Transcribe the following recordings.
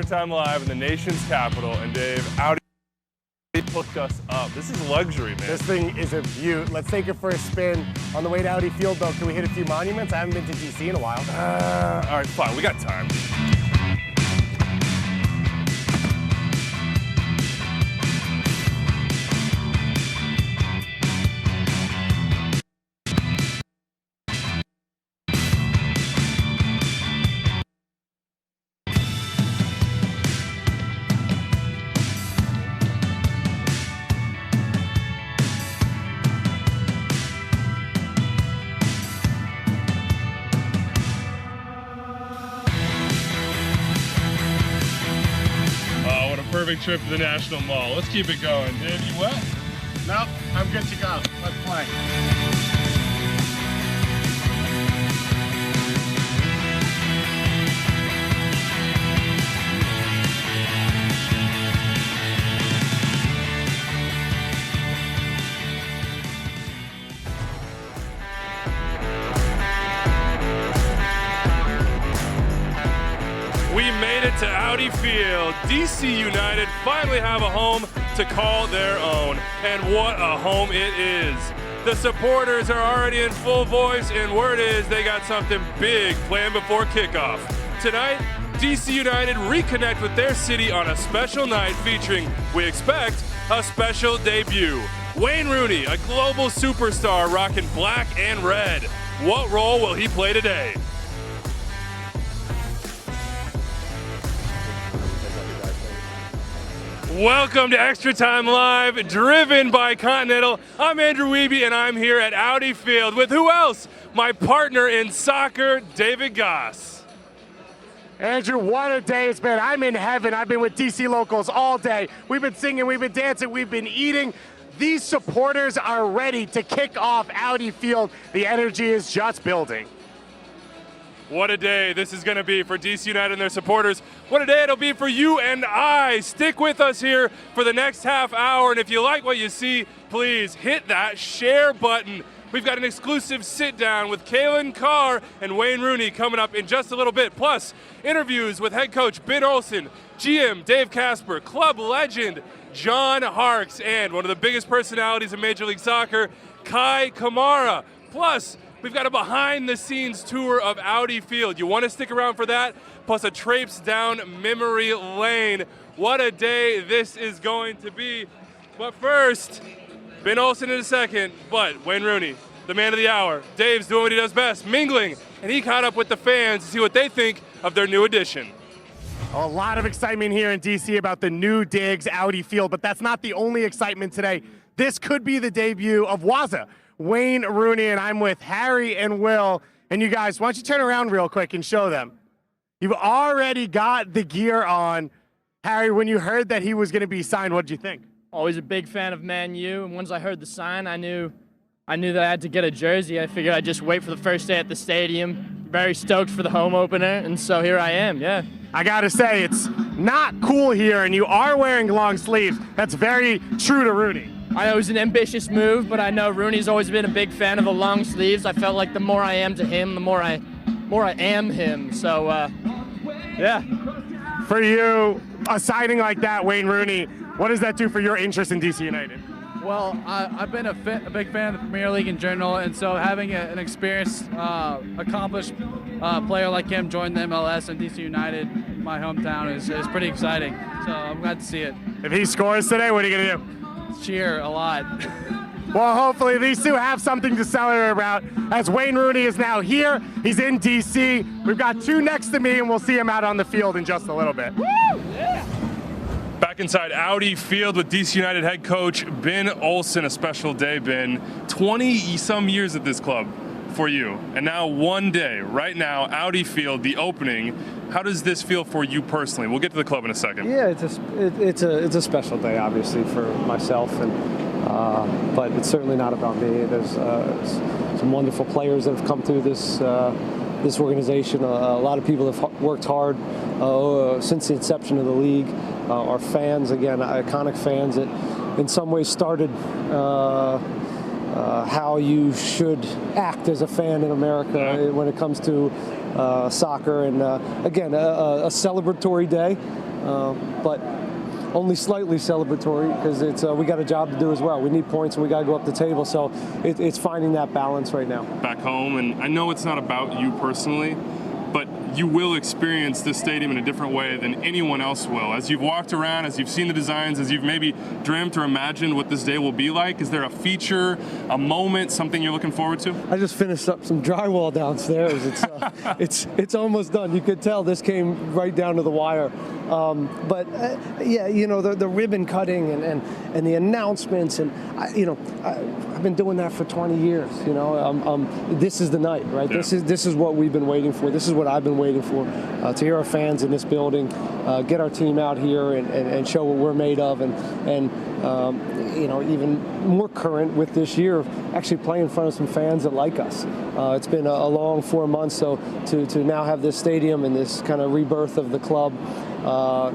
ExtraTime Live in the nation's capital, and Dave, Audi hooked us up. This is luxury, man. This thing is a beaut. Let's take it for a spin. On the way to Audi Field, though, can we hit a few monuments? I haven't been to DC in a while. All right, fine. We got time. Perfect trip to the National Mall. Let's keep it going. Dave, you wet? Nope, I'm good to go. Let's play. We made it to Audi Field. DC United finally have a home to call their own. And what a home it is. The supporters are already in full voice, and word is they got something big planned before kickoff. Tonight, DC United reconnect with their city on a special night featuring, we expect, a special debut. Wayne Rooney, a global superstar rocking black and red. What role will he play today? Welcome to ExtraTime Live, driven by Continental. I'm Andrew Wiebe, and I'm here at Audi Field with who else? My partner in soccer, David Goss. Andrew, what a day it's been. I'm in heaven. I've been with DC locals all day. We've been singing, we've been dancing, we've been eating. These supporters are ready to kick off Audi Field. The energy is just building. What a day this is going to be for DC United and their supporters. What a day it'll be for you and I. Stick with us here for the next half hour, and if you like what you see, please hit that share button. We've got an exclusive sit-down with Kalen Carr and Wayne Rooney coming up in just a little bit, plus interviews with head coach Ben Olsen, GM Dave Casper, club legend John Harkes, and one of the biggest personalities in Major League Soccer, Kai Kamara. Plus, we've got a behind-the-scenes tour of Audi Field. You want to stick around for that? Plus a traipse down memory lane. What a day this is going to be. But first, Ben Olsen in a second, but Wayne Rooney, the man of the hour. Dave's doing what he does best, mingling, and he caught up with the fans to see what they think of their new addition. A lot of excitement here in DC about the new digs Audi Field, but that's not the only excitement today. This could be the debut of Waza, Wayne Rooney, and I'm with Harry and Will. And you guys, why don't you turn around real quick and show them? You've already got the gear on. Harry, when you heard that he was going to be signed, what did you think? Always a big fan of Man U, and once I heard the sign, I knew that I had to get a jersey. I figured I'd just wait for the first day at the stadium. Very stoked for the home opener, and so here I am, yeah. I gotta say, it's not cool here, and you are wearing long sleeves. That's very true to Rooney. I know it was an ambitious move, but I know Rooney's always been a big fan of the long sleeves. I felt like the more I am to him, the more I am him. So, yeah. For you, a signing like that, Wayne Rooney, what does that do for your interest in DC United? Well, I've been a big fan of the Premier League in general, and so having an experienced, accomplished player like him join the MLS and DC United, my hometown, is pretty exciting. So I'm glad to see it. If he scores today, what are you gonna do? Cheer a lot. Well, hopefully these two have something to celebrate about, as Wayne Rooney is now here. He's in DC. We've got two next to me, and we'll see him out on the field in just a little bit. Woo! Yeah. Back inside Audi Field with DC United head coach Ben Olsen. A special day, Ben. 20-some years at this club for you, and now one day, right now, Audi Field, the opening. How does this feel for you personally? We'll get to the club in a second. Yeah, it's a special day, obviously, for myself, and but it's certainly not about me. There's some wonderful players that have come through this organization. A lot of people have worked hard since the inception of the league. Our fans, again, iconic fans that in some ways started how you should act as a fan in America when it comes to soccer. And again, a celebratory day. but only slightly celebratory because we got a job to do as well. We need points and we got to go up the table. So it's finding that balance right now. Back home, and I know it's not about you personally, but you will experience this stadium in a different way than anyone else will. As you've walked around, as you've seen the designs, as you've maybe dreamt or imagined what this day will be like, is there a feature, a moment, something you're looking forward to? I just finished up some drywall downstairs. It's almost done. You could tell this came right down to the wire. Yeah, you know, the ribbon cutting and the announcements, and I've been doing that for 20 years. You know, this is the night, right? Yeah. This is what we've been waiting for. This is what I've been waiting for, to hear our fans in this building, get our team out here and show what we're made of, and you know, even more current with this year, actually play in front of some fans that like us. It's been a long 4 months, so to now have this stadium and this kind of rebirth of the club,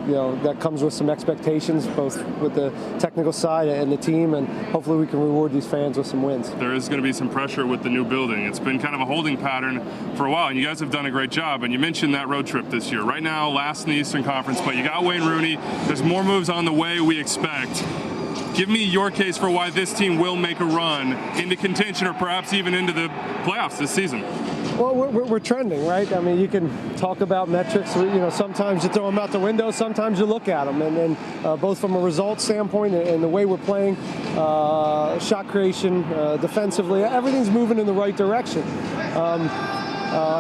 you know, that comes with some expectations, both with the technical side and the team, and hopefully we can reward these fans with some wins. There is going to be some pressure with the new building. It's been kind of a holding pattern for a while, and you guys have done a great job. And you mentioned that road trip this year. Right now, last in the Eastern Conference, but you got Wayne Rooney. There's more moves on the way, we expect. Give me your case for why this team will make a run into contention or perhaps even into the playoffs this season. Well, we're trending, right? I mean, you can talk about metrics. You know, sometimes you throw them out the window, sometimes you look at them, and both from a results standpoint and the way we're playing, shot creation, defensively, everything's moving in the right direction.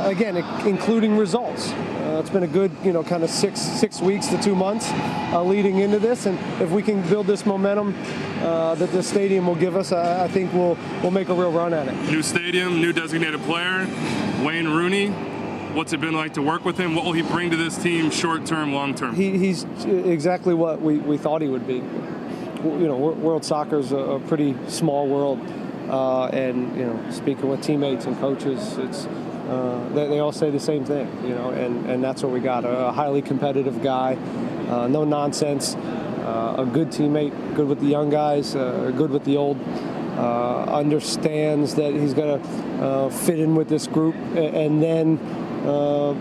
Again, including results. It's been a good, you know, kind of six weeks to 2 months leading into this, and if we can build this momentum that the stadium will give us, I think we'll make a real run at it. New stadium, new designated player, Wayne Rooney. What's it been like to work with him? What will he bring to this team, short term, long term? He's exactly what we thought he would be. You know, world soccer is a pretty small world, and you know, speaking with teammates and coaches, it's. They all say the same thing, you know, and that's what we got. A highly competitive guy, no nonsense, a good teammate, good with the young guys, good with the old, understands that he's got to fit in with this group and then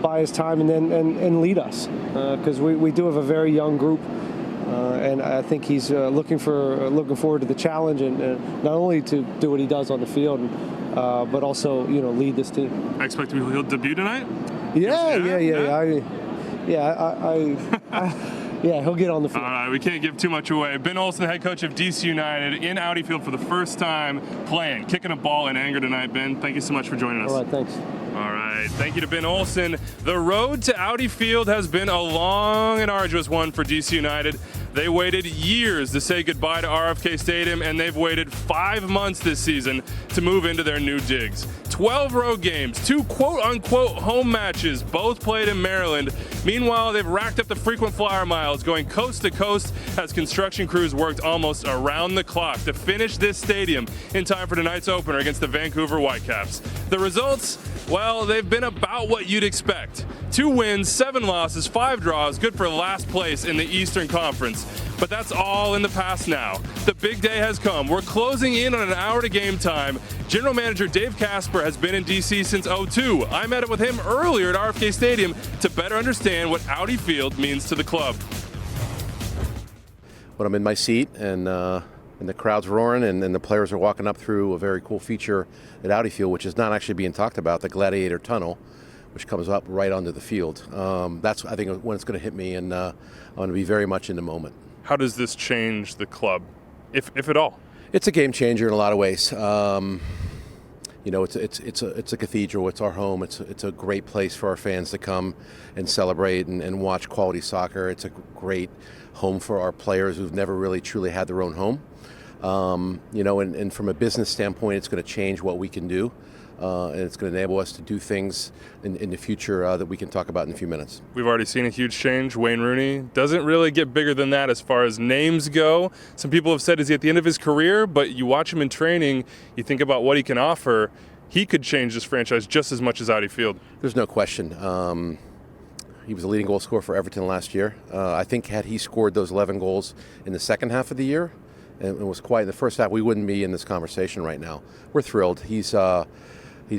buy his time and lead us, because we do have a very young group. And I think he's looking forward to the challenge, and not only to do what he does on the field, but also, you know, lead this team. I expect he'll debut tonight? Yeah. Yeah, he'll get on the field. All right, we can't give too much away. Ben Olsen, head coach of DC United, in Audi Field for the first time playing, kicking a ball in anger tonight. Ben, thank you so much for joining us. All right, thanks. All right, thank you to Ben Olsen. The road to Audi Field has been a long and arduous one for DC United. They waited years to say goodbye to RFK Stadium, and they've waited 5 months this season to move into their new digs. 12 road games, 2 quote-unquote home matches, both played in Maryland. Meanwhile, they've racked up the frequent flyer miles, going coast to coast as construction crews worked almost around the clock to finish this stadium in time for tonight's opener against the Vancouver Whitecaps. The results? Well, they've been about what you'd expect. 2 wins, 7 losses, 5 draws, good for last place in the Eastern Conference. But that's all in the past now. The big day has come. We're closing in on an hour to game time. General Manager Dave Casper has been in DC since '02. I met up with him earlier at RFK Stadium to better understand what Audi Field means to the club. When I'm in my seat and the crowd's roaring and the players are walking up through a very cool feature at Audi Field, which is not actually being talked about, the Gladiator Tunnel, which comes up right onto the field. That's, I think, when it's going to hit me, and I'm going to be very much in the moment. How does this change the club, if at all? It's a game changer in a lot of ways. You know, it's a cathedral. It's our home. It's a great place for our fans to come and celebrate and watch quality soccer. It's a great home for our players who've never really truly had their own home. You know, and from a business standpoint, it's going to change what we can do. And it's going to enable us to do things in the future that we can talk about in a few minutes. We've already seen a huge change. Wayne Rooney doesn't really get bigger than that as far as names go. Some people have said, is he at the end of his career? But you watch him in training, you think about what he can offer. He could change this franchise just as much as Audi Field. There's no question. He was the leading goal scorer for Everton last year. I think had he scored those 11 goals in the second half of the year and it was quiet in the first half, we wouldn't be in this conversation right now. We're thrilled. He's a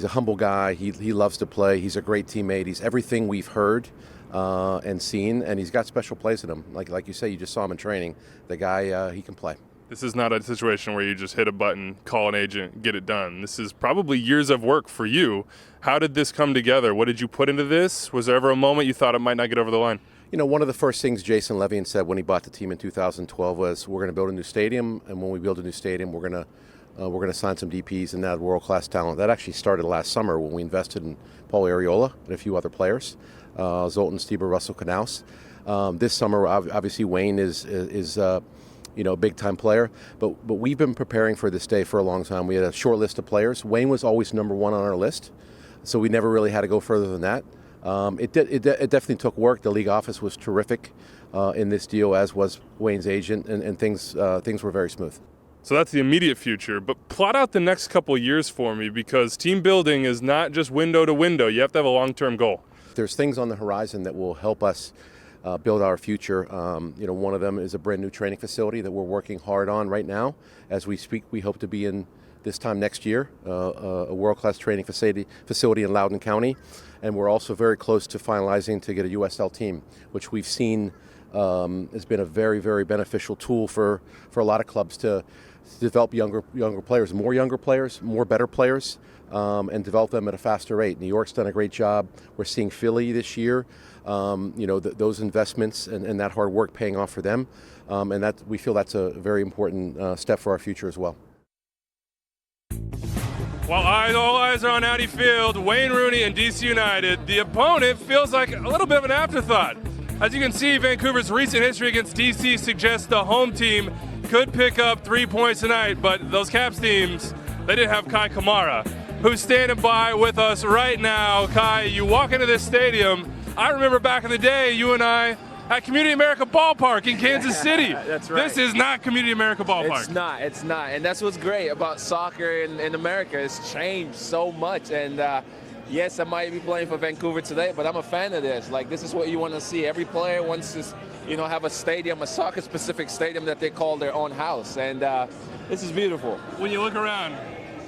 humble guy. He loves to play. He's a great teammate. He's everything we've heard and seen, and he's got special plays in him. Like you say, you just saw him in training. The guy, he can play. This is not a situation where you just hit a button, call an agent, get it done. This is probably years of work for you. How did this come together? What did you put into this? Was there ever a moment you thought it might not get over the line? You know, one of the first things Jason Levian said when he bought the team in 2012 was, we're going to build a new stadium, and when we build a new stadium, we're going to sign some DPs and add world-class talent. That actually started last summer when we invested in Paul Arriola and a few other players, Zoltan Stieber, Russell Knaus. This summer, obviously, Wayne is a big-time player, but we've been preparing for this day for a long time. We had a short list of players. Wayne was always number one on our list, so we never really had to go further than that. It definitely took work. The league office was terrific in this deal, as was Wayne's agent, and things were very smooth. So that's the immediate future, but plot out the next couple of years for me, because team building is not just window to window. You have to have a long-term goal. There's things on the horizon that will help us build our future. One of them is a brand new training facility that we're working hard on right now. As we speak, we hope to be in this time next year, a world-class training facility in Loudoun County. And we're also very close to finalizing to get a USL team, which we've seen has been a very, very beneficial tool for a lot of clubs to develop younger players, more better players, and develop them at a faster rate. New York's done a great job. We're seeing Philly this year. Those investments and that hard work paying off for them, and that we feel that's a very important step for our future as well. While all eyes are on Audi Field, Wayne Rooney and DC United, the opponent feels like a little bit of an afterthought. As you can see, Vancouver's recent history against DC suggests the home team could pick up 3 points tonight, but those Caps teams, they didn't have Kai Kamara, who's standing by with us right now. Kai, you walk into this stadium. I remember back in the day, you and I at Community America Ballpark in Kansas City. That's right. This is not Community America Ballpark. It's not. And that's what's great about soccer in America. It's changed so much. And yes, I might be playing for Vancouver today, but I'm a fan of this. Like, this is what you want to see. Every player wants to, have a stadium, a soccer-specific stadium that they call their own house. And this is beautiful. When you look around,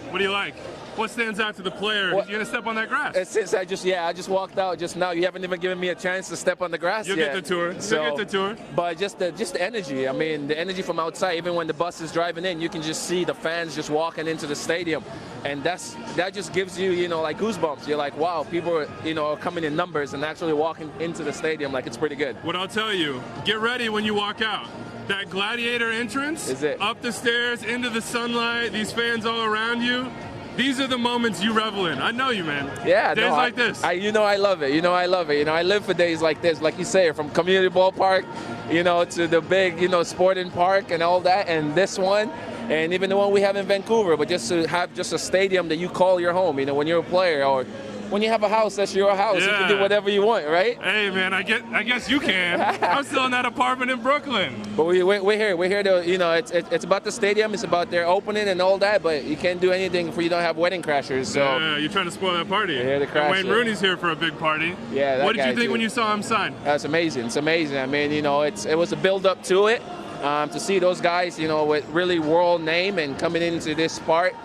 what do you like? What stands out to the player? You're going to step on that grass. Since I just walked out just now. You haven't even given me a chance to step on the grass yet. You'll get the tour. But just the energy. I mean, the energy from outside, even when the bus is driving in, you can just see the fans just walking into the stadium. And that just gives you, like goosebumps. You're like, wow, people are coming in numbers and actually walking into the stadium. Like, it's pretty good. What I'll tell you, get ready when you walk out. That gladiator entrance, up the stairs, into the sunlight, these fans all around you. These are the moments you revel in. I know you, man. Yeah, days like this. I love it. I love it. I live for days like this. Like you say, from community ballpark, to the big, sporting park and all that, and this one, and even the one we have in Vancouver. But just to have just a stadium that you call your home, when you're a player, or when you have a house, that's your house. Yeah. You can do whatever you want, right? Hey, man, I guess you can. I'm still in that apartment in Brooklyn. But we're here. We're here to, it's about the stadium. It's about their opening and all that. But you can't do anything if you don't have wedding crashers. So yeah, you're trying to spoil that party. We're here to crash. And Wayne Rooney's here for a big party. Yeah. What did you think when you saw him sign? That's amazing. It's amazing. I mean, it was a build up to it. To see those guys, with really world name and coming into this part.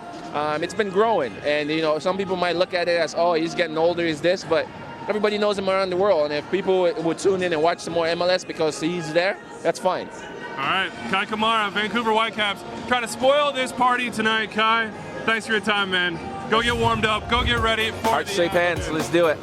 It's been growing, and some people might look at it as, oh, he's getting older, he's this, but everybody knows him around the world, and if people would tune in and watch some more MLS because he's there, that's fine. All right, Kai Kamara, Vancouver Whitecaps, trying to spoil this party tonight. Kai, thanks for your time, man. Go get warmed up, go get ready for Hard to shake hands, let's do it.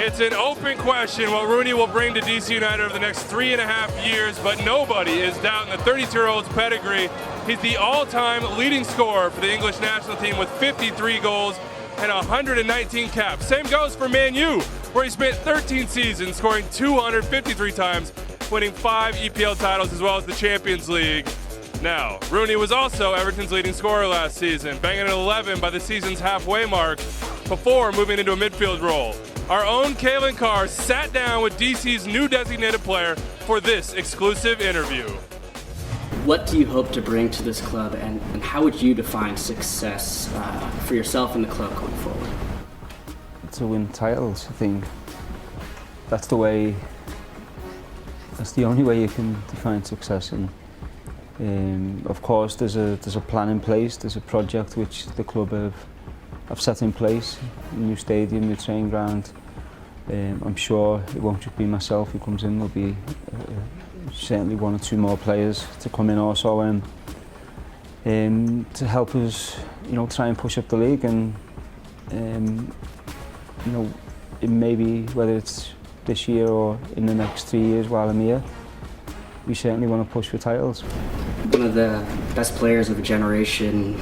It's an open question what Rooney will bring to DC United over the next 3.5 years, but nobody is doubting the 32-year-old's pedigree. He's the all-time leading scorer for the English national team with 53 goals and 119 caps. Same goes for Man U, where he spent 13 seasons scoring 253 times, winning 5 EPL titles as well as the Champions League. Now, Rooney was also Everton's leading scorer last season, banging at 11 by the season's halfway mark before moving into a midfield role. Our own Kalen Carr sat down with DC's new designated player for this exclusive interview. What do you hope to bring to this club, and how would you define success for yourself and the club going forward? To win titles, I think. That's the only way you can define success. And of course, there's a plan in place. There's a project which the club have set in place: a new stadium, new training ground, I'm sure it won't just be myself who comes in. There'll be certainly 1 or 2 more players to come in also to help us, try and push up the league and, it maybe whether it's this year or in the next 3 years while I'm here, we certainly want to push for titles. One of the best players of a generation,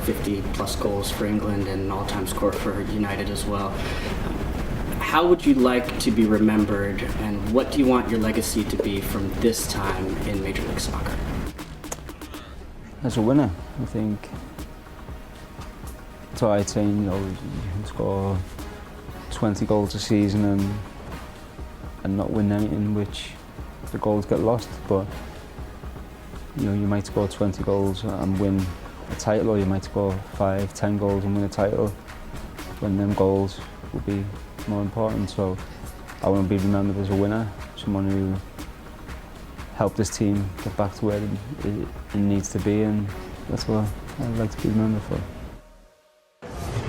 50+ goals for England and an all-time scorer for United as well. How would you like to be remembered, and what do you want your legacy to be from this time in Major League Soccer? As a winner, I think. So I'd say, you can score 20 goals a season and not win anything, which the goals get lost. But you might score 20 goals and win a title, or you might score 5, 10 goals and win a title. When them goals will be more important. So I want to be remembered as a winner, someone who helped this team get back to where it needs to be, and that's what I'd like to be remembered for.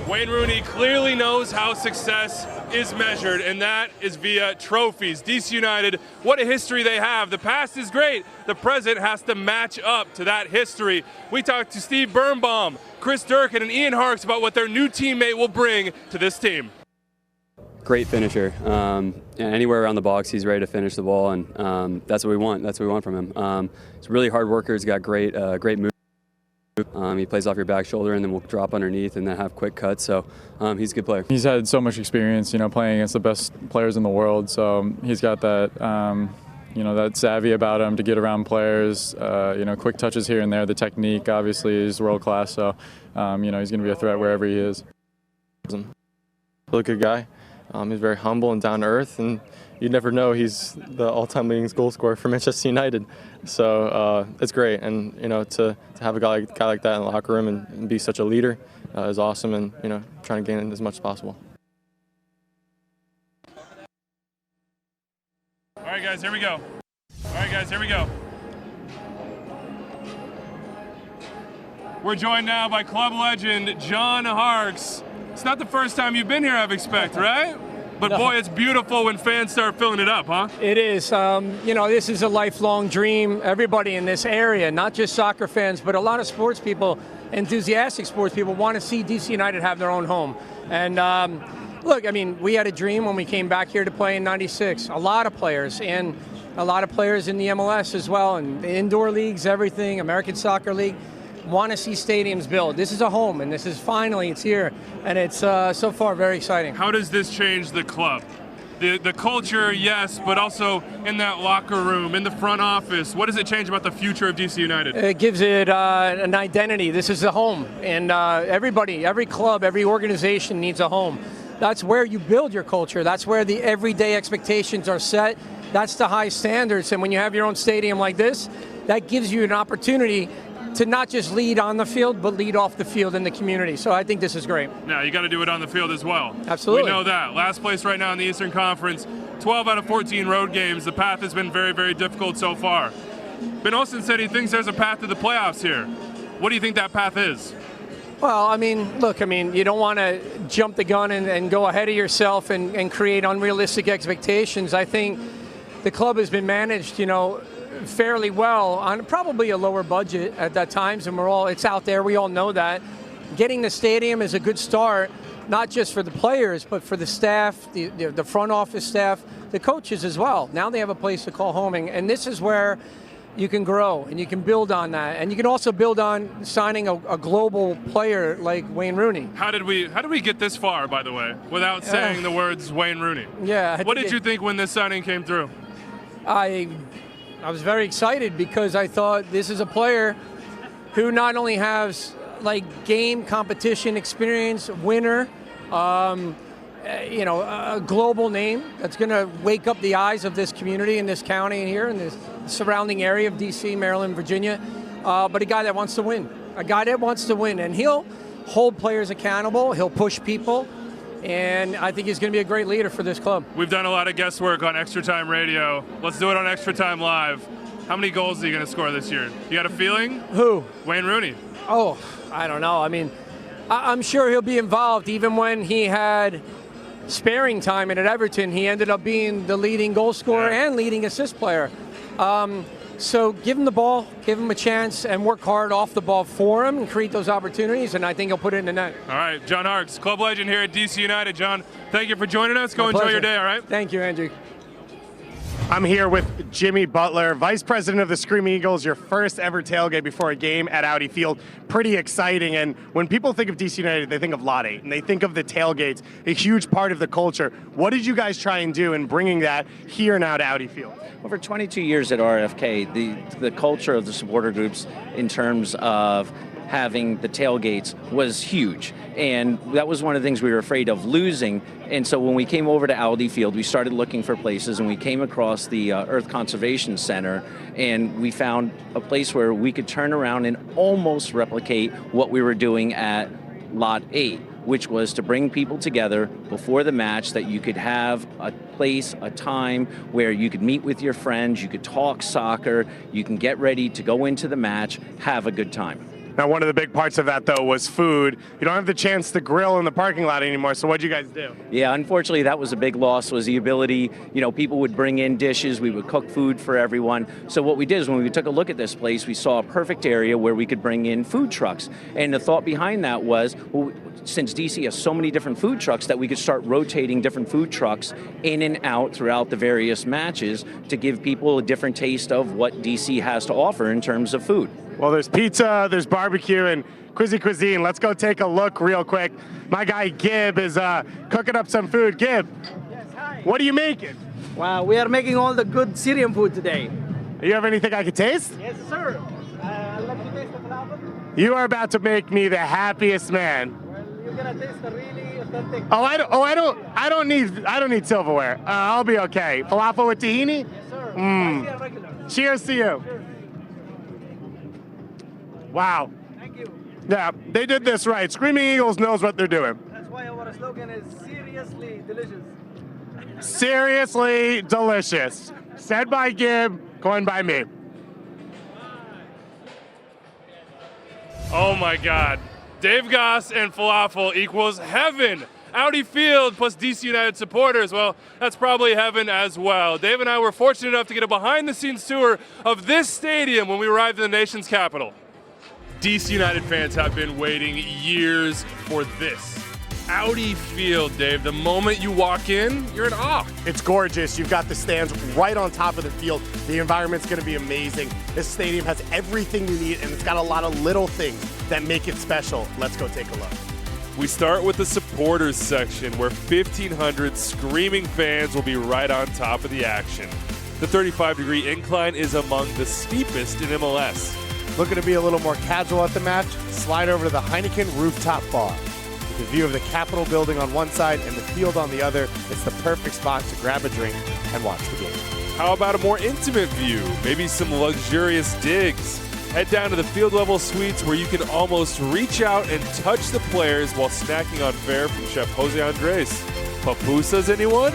Wayne Rooney clearly knows how success is measured, and that is via trophies. DC United, what a history they have. The past is great. The present has to match up to that history. We talked to Steve Birnbaum, Chris Durkin, and Ian Harkes about what their new teammate will bring to this team. Great finisher. Anywhere around the box, he's ready to finish the ball, and that's what we want. That's what we want from him. He's a really hard worker. He's got great moves. He plays off your back shoulder and then will drop underneath and then have quick cuts. So he's a good player. He's had so much experience, playing against the best players in the world. So he's got that, that savvy about him to get around players. Quick touches here and there. The technique, obviously, is world class. So he's going to be a threat wherever he is. Really good guy. He's very humble and down to earth, and you never know he's the all-time leading goal scorer for Manchester United. So it's great, and to have a guy like that in the locker room and be such a leader is awesome, and trying to gain as much as possible. All right, guys, here we go. We're joined now by club legend John Harkes. It's not the first time you've been here, I expect, right? But no. Boy, it's beautiful when fans start filling it up, huh? It is. This is a lifelong dream. Everybody in this area, not just soccer fans, but a lot of sports people, enthusiastic sports people, want to see DC United have their own home. And we had a dream when we came back here to play in '96. A lot of players, and a lot of players in the MLS as well, and the indoor leagues, everything, American Soccer League, want to see stadiums built. This is a home, and this is finally, it's here, and it's so far very exciting. How does this change the club? The culture, yes, but also in that locker room, in the front office. What does it change about the future of DC United? It gives it an identity. This is a home, and everybody, every club, every organization needs a home. That's where you build your culture. That's where the everyday expectations are set. That's the high standards, and when you have your own stadium like this, that gives you an opportunity to not just lead on the field, but lead off the field in the community. So I think this is great. Now, you got to do it on the field as well. Absolutely. We know that. Last place right now in the Eastern Conference, 12 out of 14 road games. The path has been very, very difficult so far. Ben Olsen said he thinks there's a path to the playoffs here. What do you think that path is? Well, you don't want to jump the gun and go ahead of yourself and create unrealistic expectations. I think the club has been managed, fairly well on probably a lower budget at that times, and it's out there, we all know that. Getting the stadium is a good start, not just for the players, but for the staff, the front office staff, the coaches as well. Now they have a place to call home, and this is where you can grow and you can build on that, and you can also build on signing a global player like Wayne Rooney. How did we get this far, by the way, without saying the words Wayne Rooney? Yeah. What did you think when this signing came through? I was very excited because I thought this is a player who not only has game competition experience, winner, a global name that's going to wake up the eyes of this community in this county here in this surrounding area of DC, Maryland, Virginia, but a guy that wants to win. And he'll hold players accountable, he'll push people, and I think he's going to be a great leader for this club. We've done a lot of guest work on ExtraTime Radio. Let's do it on ExtraTime Live. How many goals is he going to score this year? You got a feeling? Who? Wayne Rooney. Oh, I don't know. I'm sure he'll be involved even when he had sparing time, and at Everton, he ended up being the leading goal scorer and leading assist player. So give him the ball, give him a chance, and work hard off the ball for him and create those opportunities, and I think he'll put it in the net. All right, John Harkes, club legend here at DC United. John, thank you for joining us. Go enjoy your day, all right? Thank you, Andrew. I'm here with Jimmy Butler, Vice President of the Screaming Eagles, your first ever tailgate before a game at Audi Field. Pretty exciting, and when people think of DC United, they think of Lot 8, and they think of the tailgates, a huge part of the culture. What did you guys try and do in bringing that here now to Audi Field? Over 22 years at RFK, the culture of the supporter groups in terms of having the tailgates was huge, and that was one of the things we were afraid of losing. And so when we came over to Audi Field, we started looking for places, and we came across the Earth Conservation Center, and we found a place where we could turn around and almost replicate what we were doing at Lot 8, which was to bring people together before the match, that you could have a place, a time where you could meet with your friends, you could talk soccer, you can get ready to go into the match, have a good time. Now, one of the big parts of that, though, was food. You don't have the chance to grill in the parking lot anymore, so what'd you guys do? Yeah, unfortunately, that was a big loss, was the ability, people would bring in dishes, we would cook food for everyone. So what we did is when we took a look at this place, we saw a perfect area where we could bring in food trucks. And the thought behind that was, well, since DC has so many different food trucks, that we could start rotating different food trucks in and out throughout the various matches to give people a different taste of what DC has to offer in terms of food. Well, there's pizza, there's barbecue, and Quizzy Cuisine. Let's go take a look real quick. My guy Gib is cooking up some food. Gib, yes, hi. What are you making? Wow, we are making all the good Syrian food today. You have anything I could taste? Yes, sir. I'll let you taste the falafel. You are about to make me the happiest man. Well, you're gonna taste the really authentic. I don't need silverware. I'll be okay. Falafel with tahini? Yes, sir. Mm. Regular. Cheers to you. Cheers. Wow. Thank you. Yeah, they did this right. Screaming Eagles knows what they're doing. That's why our slogan is seriously delicious. Seriously delicious. Said by Gib, coined by me. Oh my God. Dave Goss and falafel equals heaven. Audi Field plus DC United supporters, well, that's probably heaven as well. Dave and I were fortunate enough to get a behind-the-scenes tour of this stadium when we arrived in the nation's capital. DC United fans have been waiting years for this. Audi Field, Dave, the moment you walk in, you're in awe. It's gorgeous. You've got the stands right on top of the field. The environment's going to be amazing. This stadium has everything you need, and it's got a lot of little things that make it special. Let's go take a look. We start with the supporters section, where 1,500 screaming fans will be right on top of the action. The 35-degree incline is among the steepest in MLS. Looking to be a little more casual at the match? Slide over to the Heineken rooftop bar. With a view of the Capitol building on one side and the field on the other, it's the perfect spot to grab a drink and watch the game. How about a more intimate view? Maybe some luxurious digs. Head down to the field level suites where you can almost reach out and touch the players while snacking on fare from Chef Jose Andres. Pupusas, anyone?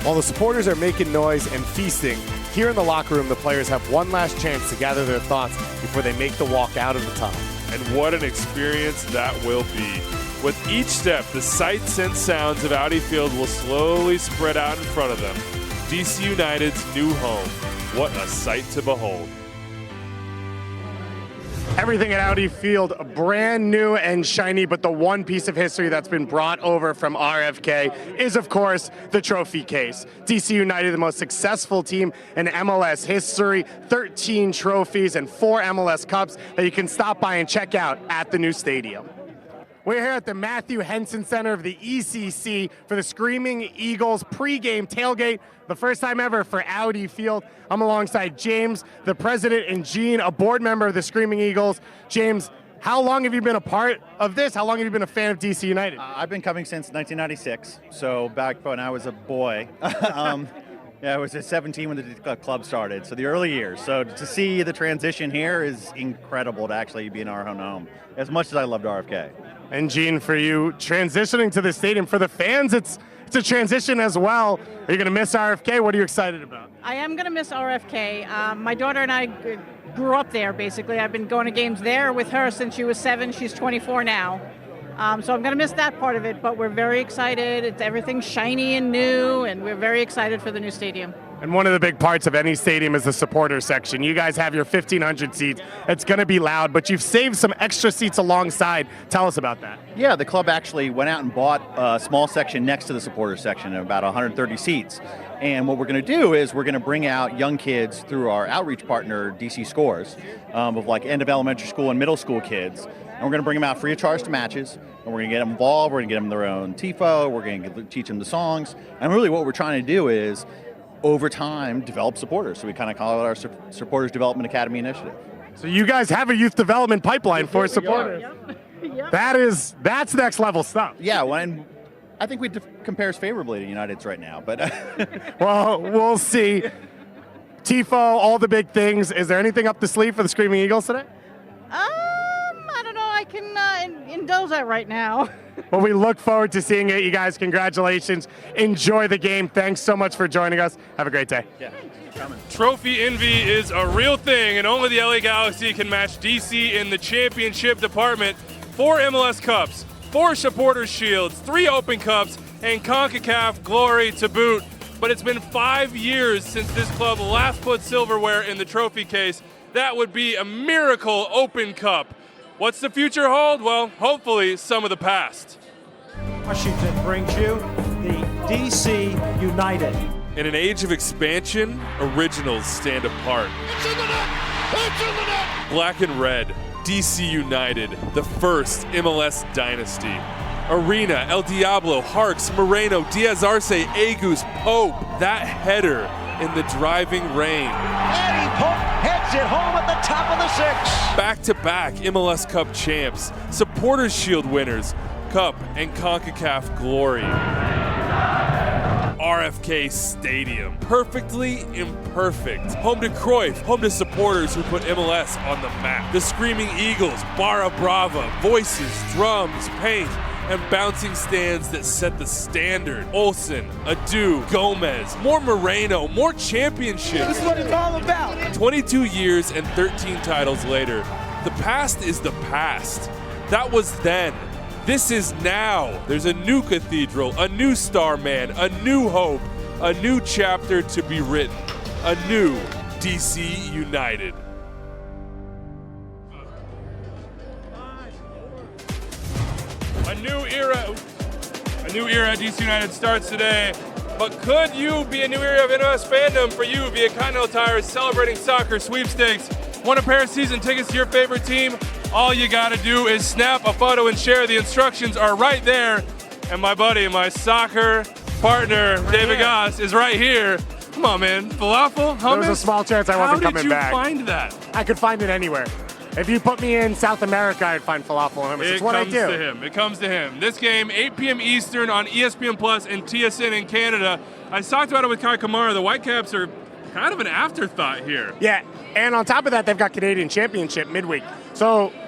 While the supporters are making noise and feasting, here in the locker room, the players have one last chance to gather their thoughts before they make the walk out of the tunnel. And what an experience that will be. With each step, the sights and sounds of Audi Field will slowly spread out in front of them. DC United's new home. What a sight to behold. Everything at Audi Field brand new and shiny, but the one piece of history that's been brought over from RFK is, of course, the trophy case. DC United, the most successful team in MLS history, 13 trophies and 4 MLS Cups that you can stop by and check out at the new stadium. We're here at the Matthew Henson Center of the ECC for the Screaming Eagles pregame tailgate, the first time ever for Audi Field. I'm alongside James, the president, and Gene, a board member of the Screaming Eagles. James, how long have you been a part of this? How long have you been a fan of DC United? I've been coming since 1996, so back when I was a boy. Yeah, I was at 17 when the club started, so the early years. So to see the transition here is incredible to actually be in our own home, as much as I loved RFK. And Gene, for you, transitioning to the stadium, for the fans, it's a transition as well. Are you going to miss RFK? What are you excited about? I am going to miss RFK. My daughter and I grew up there, basically. I've been going to games there with her since she was 7. She's 24 now. So I'm going to miss that part of it, but we're very excited. Everything's shiny and new, and we're very excited for the new stadium. And one of the big parts of any stadium is the supporter section. You guys have your 1,500 seats. It's going to be loud, but you've saved some extra seats alongside. Tell us about that. Yeah, the club actually went out and bought a small section next to the supporter section, about 130 seats. And what we're going to do is we're going to bring out young kids through our outreach partner, DC Scores, of like end of elementary school and middle school kids. And we're going to bring them out free of charge to matches. And we're going to get them involved. We're going to get them their own tifo. We're going to teach them the songs. And really what we're trying to do is, over time, develop supporters. So we kind of call it our Supporters Development Academy initiative. So you guys have a youth development pipeline for supporters. Yep. That's next level stuff. Yeah, when I think we compares favorably to United's right now, but well, we'll see. Tifo, all the big things. Is there anything up the sleeve for the Screaming Eagles today? I don't know. I can indulge that right now. Well, we look forward to seeing it. You guys, congratulations. Enjoy the game. Thanks so much for joining us. Have a great day. Yeah. Trophy envy is a real thing, and only the LA Galaxy can match DC in the championship department. 4 MLS Cups, 4 Supporters Shields, 3 Open Cups, and CONCACAF glory to boot. But it's been 5 years since this club last put silverware in the trophy case. That would be a miracle Open Cup. What's the future hold? Well, hopefully some of the past. Washington brings you the DC United. In an age of expansion, originals stand apart. It's in the net! It's in the net! Black and red, DC United, the first MLS dynasty. Arena, El Diablo, Harks, Moreno, Diaz Arce, Agus, Pope. That header in the driving rain. Eddie Pope heads it home at the top of the 6. Back-to-back MLS Cup champs, Supporters Shield winners, Cup and CONCACAF glory. RFK Stadium, perfectly imperfect. Home to Cruyff, home to supporters who put MLS on the map. The Screaming Eagles, Barra Brava, voices, drums, paint, and bouncing stands that set the standard. Olsen, Adu, Gomez, more Moreno, more championships. This is what it's all about. 22 years and 13 titles later, the past is the past. That was then. This is now. There's a new cathedral, a new starman, a new hope, a new chapter to be written, a new DC United. A new era at DC United starts today. But could you be a new era of MLS fandom for you via Continental Tire's Celebrating Soccer Sweepstakes? Want a pair of season tickets to your favorite team? All you gotta do is snap a photo and share. The instructions are right there. And my buddy, my soccer partner, David Goss, is right here. Come on, man. Falafel, hummus? There was a small chance I wasn't coming back. How did you find that? I could find it anywhere. If you put me in South America, I'd find falafel and hummus. It's what I do. It comes to him. This game, 8 p.m. Eastern on ESPN Plus and TSN in Canada. I talked about it with Kai Kamara. The Whitecaps are kind of an afterthought here. Yeah, and on top of that, they've got Canadian Championship midweek.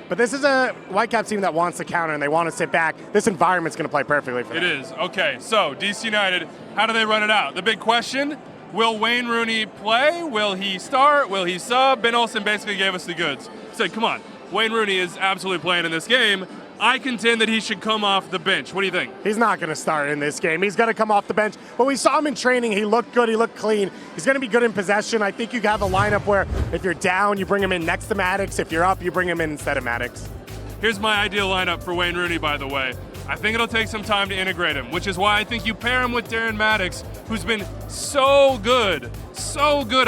But this is a Whitecaps team that wants to counter and they want to sit back. This environment's going to play perfectly for them. It is. Okay, so DC United, how do they run it out? The big question, will Wayne Rooney play? Will he start? Will he sub? Ben Olsen basically gave us the goods. Said, come on, Wayne Rooney is absolutely playing in this game. I contend that he should come off the bench. What do you think? He's not going to start in this game. He's going to come off the bench. But we saw him in training. He looked good. He looked clean. He's going to be good in possession. I think you have a lineup where if you're down, you bring him in next to Maddox. If you're up, you bring him in instead of Maddox. Here's my ideal lineup for Wayne Rooney, by the way. I think it'll take some time to integrate him, which is why I think you pair him with Darren Maddox, who's been so good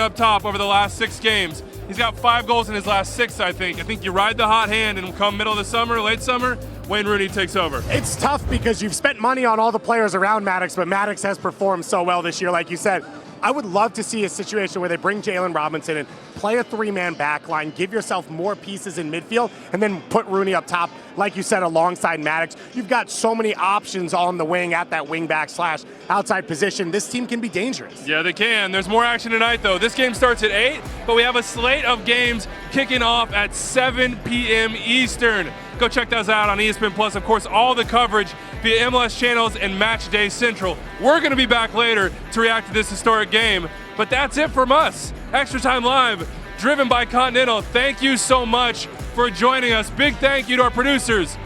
up top over the last 6 games. He's got 5 goals in his last 6, I think. I think you ride the hot hand and come middle of the summer, late summer, Wayne Rooney takes over. It's tough because you've spent money on all the players around Maddox, but Maddox has performed so well this year, like you said. I would love to see a situation where they bring Jalen Robinson in, play a 3-man back line, give yourself more pieces in midfield, and then put Rooney up top, like you said, alongside Maddox. You've got so many options on the wing at that wing back / outside position. This team can be dangerous. Yeah, they can. There's more action tonight, though. This game starts at 8, but we have a slate of games kicking off at 7 p.m. Eastern. Go check those out on ESPN Plus. Of course, all the coverage via MLS channels and Match Day Central. We're going to be back later to react to this historic game. But that's it from us. Extra Time Live, driven by Continental. Thank you so much for joining us. Big thank you to our producers,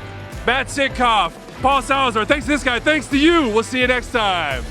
Matt Sitkoff, Paul Salazar. Thanks to this guy. Thanks to you. We'll see you next time.